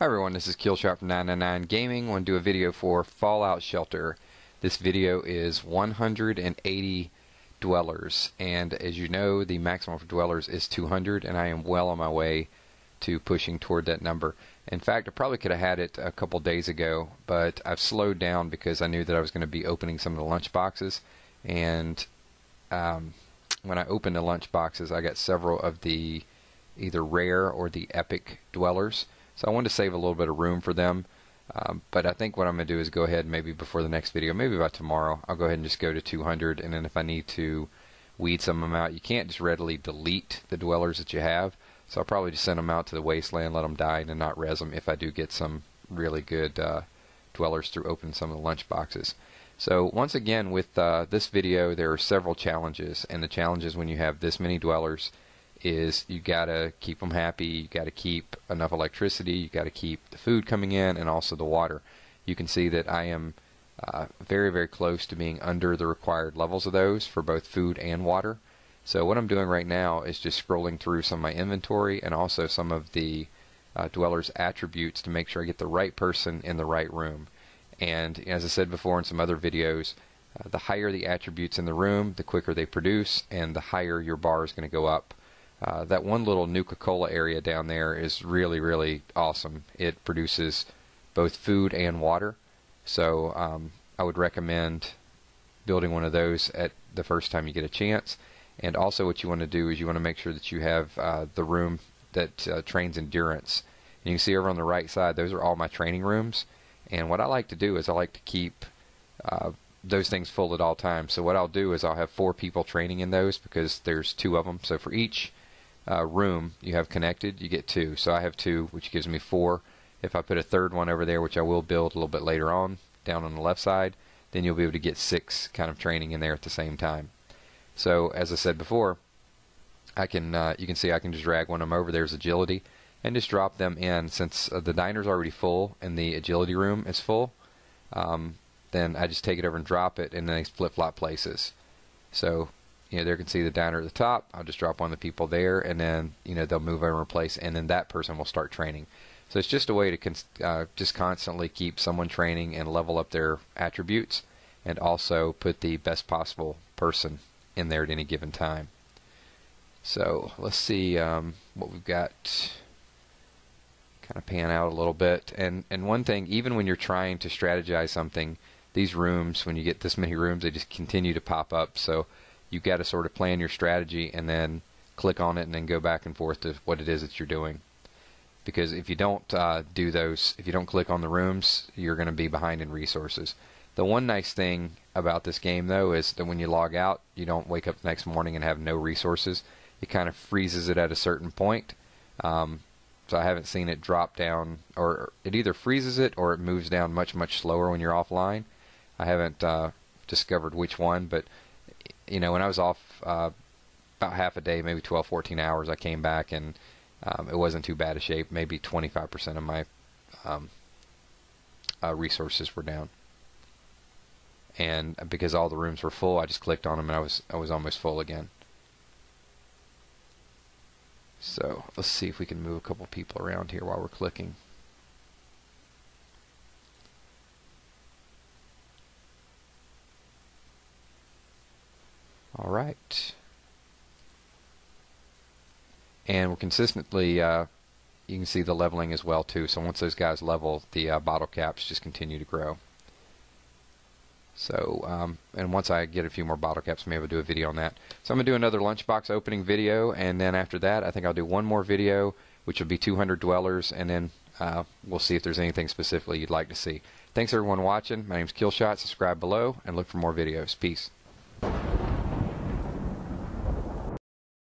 Hi everyone, this is Killshot from 999 Gaming. I want to do a video for Fallout Shelter. This video is 180 dwellers, and as you know, the maximum for dwellers is 200, and I am well on my way to pushing toward that number. In fact, I probably could have had it a couple days ago, but I've slowed down because I knew that I was going to be opening some of the lunch boxes, and when I opened the lunch boxes, I got several of the either rare or the epic dwellers. So I wanted to save a little bit of room for them, but I think what I'm going to do is go ahead and maybe before the next video, maybe by tomorrow, I'll go ahead and just go to 200, and then if I need to weed some of them out, you can't just readily delete the dwellers that you have, so I'll probably just send them out to the Wasteland, let them die, and then not res them if I do get some really good dwellers through opening some of the lunch boxes. So once again, with this video, there are several challenges, and the challenges when you have this many dwellers is you gotta keep them happy, you gotta keep enough electricity, you gotta keep the food coming in, and also the water. You can see that I am very, very close to being under the required levels of those for both food and water. So what I'm doing right now is just scrolling through some of my inventory and also some of the dwellers' attributes to make sure I get the right person in the right room. And as I said before in some other videos, the higher the attributes in the room, the quicker they produce, and the higher your bar is going to go up. That one little Nuka-Cola area down there is really, really awesome. It produces both food and water. So I would recommend building one of those at the first time you get a chance. And also what you want to do is you want to make sure that you have the room that trains endurance. And you can see over on the right side, those are all my training rooms. And what I like to do is I like to keep those things full at all times. So what I'll do is I'll have 4 people training in those because there's 2 of them. So for each room you have connected, you get 2. So I have 2, which gives me 4. If I put a third one over there, which I will build a little bit later on, down on the left side, then you'll be able to get 6 kind of training in there at the same time. So as I said before, I can you can see I can just drag one of them over. There's agility, and just drop them in. Since the diner's already full and the agility room is full, then I just take it over and drop it, and then they flip-flop places. So there you can see the diner at the top. I'll just drop one of the people there, and then they'll move over and replace, and then that person will start training. So it's just a way to just constantly keep someone training and level up their attributes, and also put the best possible person in there at any given time. So let's see what we've got. Kind of pan out a little bit, and one thing, even when you're trying to strategize something, these rooms, when you get this many rooms, they just continue to pop up. So you've got to sort of plan your strategy and then click on it and then go back and forth to what it is that you're doing. Because if you don't do those, if you don't click on the rooms, you're going to be behind in resources. The one nice thing about this game, though, is that when you log out, you don't wake up the next morning and have no resources. It kind of freezes it at a certain point. So I haven't seen it drop down, or it either freezes it or it moves down much, much slower when you're offline. I haven't discovered which one, but when I was off about half a day, maybe 12, 14 hours, I came back and it wasn't too bad a shape. Maybe 25% of my resources were down. And because all the rooms were full, I just clicked on them and I was almost full again. So let's see if we can move a couple people around here while we're clicking. All right. And we're consistently, you can see the leveling as well too. So once those guys level, the bottle caps just continue to grow. So, and once I get a few more bottle caps, I'm able to do a video on that. So I'm going to do another lunchbox opening video, and then after that, I think I'll do one more video, which will be 200 dwellers, and then we'll see if there's anything specifically you'd like to see. Thanks everyone watching. My name's Killshot. Subscribe below, and look for more videos. Peace.